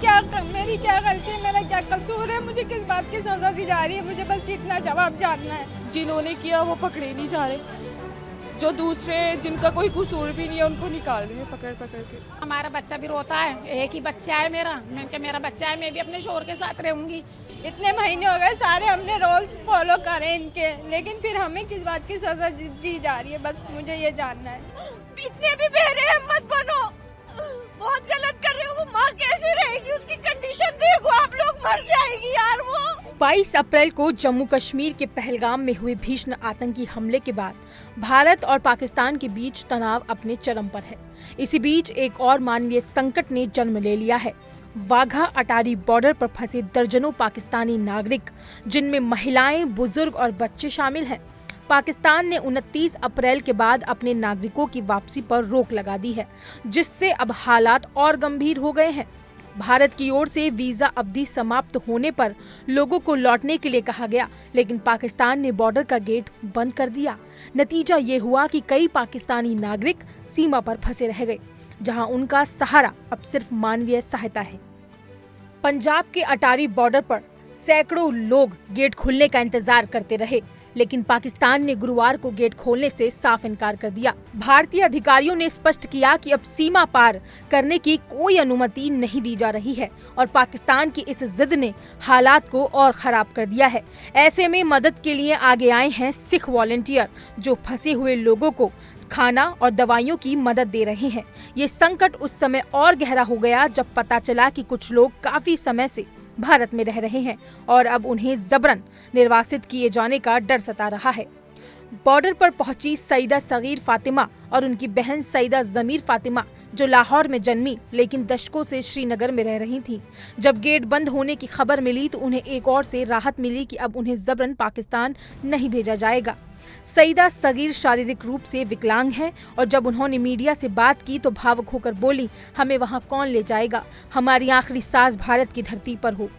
मेरी क्या गलती है, मेरा क्या कसूर है, मुझे किस बात की सजा दी जा रही है, मुझे बस इतना जवाब जानना है। जिन्होंने किया वो पकड़े नहीं जा रहे, जो दूसरे जिनका कोई कसूर भी नहीं है उनको निकाल रही है पकड़ पकड़ के। हमारा बच्चा भी रोता है, एक ही बच्चा है मेरा, मैं क्या मेरा बच्चा है, मैं भी अपने शोहर के साथ रहूंगी। इतने महीने हो गए, सारे हमने रूल्स फॉलो करे इनके, लेकिन फिर हमें किस बात की सजा दी जा रही है, बस मुझे ये जानना है। इतने भी बेरहम मत बनो, बहुत गलत कर रहे हो। वो माँ कैसे रहेगी, उसकी कंडीशन देखो, आप लोग मर जाएगी यार वो। 22 अप्रैल को जम्मू कश्मीर के पहलगाम में हुए भीषण आतंकी हमले के बाद भारत और पाकिस्तान के बीच तनाव अपने चरम पर है। इसी बीच एक और मानवीय संकट ने जन्म ले लिया है। वाघा अटारी बॉर्डर पर फंसे दर्जनों पाकिस्तानी नागरिक, जिनमें महिलाएं, बुजुर्ग और बच्चे शामिल हैं। पाकिस्तान ने 29 अप्रैल के बाद अपने नागरिकों की वापसी पर रोक लगा दी है, जिससे अब हालात और गंभीर हो गए हैं। भारत की ओर से वीजा अवधि समाप्त होने पर लोगों को लौटने के लिए कहा गया, लेकिन पाकिस्तान ने बॉर्डर का गेट बंद कर दिया। नतीजा ये हुआ कि कई पाकिस्तानी नागरिक सीमा पर फंसे रह गए, जहां उनका सहारा अब सिर्फ मानवीय सहायता है। पंजाब के अटारी बॉर्डर पर सैकड़ों लोग गेट खुलने का इंतजार करते रहे, लेकिन पाकिस्तान ने गुरुवार को गेट खोलने से साफ इनकार कर दिया। भारतीय अधिकारियों ने स्पष्ट किया कि अब सीमा पार करने की कोई अनुमति नहीं दी जा रही है और पाकिस्तान की इस जिद ने हालात को और खराब कर दिया है। ऐसे में मदद के लिए आगे आए हैं सिख वॉलंटियर, जो फंसे हुए लोगों को खाना और दवाइयों की मदद दे रहे हैं। ये संकट उस समय और गहरा हो गया जब पता चला कि कुछ लोग काफी समय से भारत में रह रहे हैं और अब उन्हें जबरन निर्वासित किए जाने का डर सता रहा है। बॉर्डर पर पहुंची सईदा सगीर फातिमा और उनकी बहन सईदा जमीर फातिमा, जो लाहौर में जन्मी लेकिन दशकों से श्रीनगर में रह रही थीं। जब गेट बंद होने की खबर मिली तो उन्हें एक और से राहत मिली कि अब उन्हें जबरन पाकिस्तान नहीं भेजा जाएगा। सईदा सगीर शारीरिक रूप से विकलांग हैं और जब उन्होंने मीडिया से बात की तो भावुक होकर बोली, हमें वहां कौन ले जाएगा, हमारी आखिरी सांस भारत की धरती पर हो।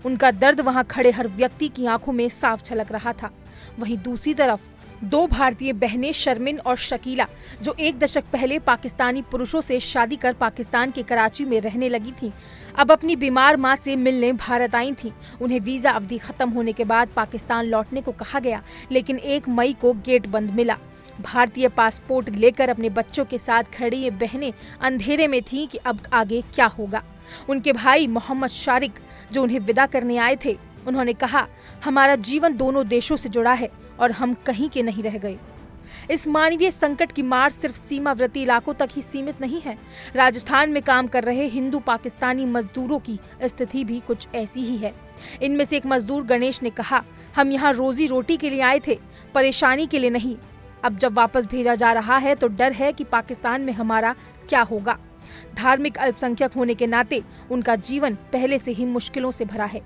उनका दर्द वहां खड़े हर व्यक्ति की आंखों में साफ झलक रहा था। वहीं दूसरी तरफ दो भारतीय बहनें शर्मिन और शकीला, जो एक दशक पहले पाकिस्तानी पुरुषों से शादी कर पाकिस्तान के कराची में रहने लगी थीं, अब अपनी बीमार मां से मिलने भारत आई थीं। उन्हें वीजा अवधि खत्म होने के बाद पाकिस्तान लौटने को कहा गया, लेकिन 1 मई को गेट बंद मिला। भारतीय पासपोर्ट लेकर अपने बच्चों के साथ खड़ी ये बहनें अंधेरे में थीं कि अब आगे क्या होगा। उनके भाई मोहम्मद शारिक, जो उन्हें विदा करने आए थे, उन्होंने कहा, हमारा जीवन दोनों देशों से जुड़ा है और हम कहीं के नहीं रह गए। इस मानवीय संकट की मार सिर्फ सीमावर्ती इलाकों तक ही सीमित नहीं है। राजस्थान में काम कर रहे हिंदू पाकिस्तानी मजदूरों की स्थिति भी कुछ ऐसी ही है। इनमें से एक मजदूर गणेश ने कहा, हम यहाँ रोजी रोटी के लिए आए थे, परेशानी के लिए नहीं। अब जब वापस भेजा जा रहा है तो डर है कि पाकिस्तान में हमारा क्या होगा। धार्मिक अल्पसंख्यक होने के नाते उनका जीवन पहले से ही मुश्किलों से भरा है।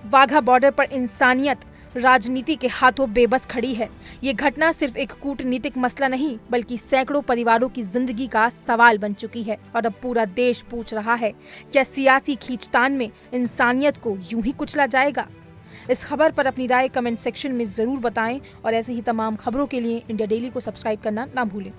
वाघा बॉर्डर पर इंसानियत राजनीति के हाथों बेबस खड़ी है। ये घटना सिर्फ एक कूटनीतिक मसला नहीं, बल्कि सैकड़ों परिवारों की जिंदगी का सवाल बन चुकी है और अब पूरा देश पूछ रहा है, क्या सियासी खींचतान में इंसानियत को यूं ही कुचला जाएगा? इस खबर पर अपनी राय कमेंट सेक्शन में जरूर बताएं और ऐसे ही तमाम खबरों के लिए इंडिया डेली को सब्सक्राइब करना ना भूलें।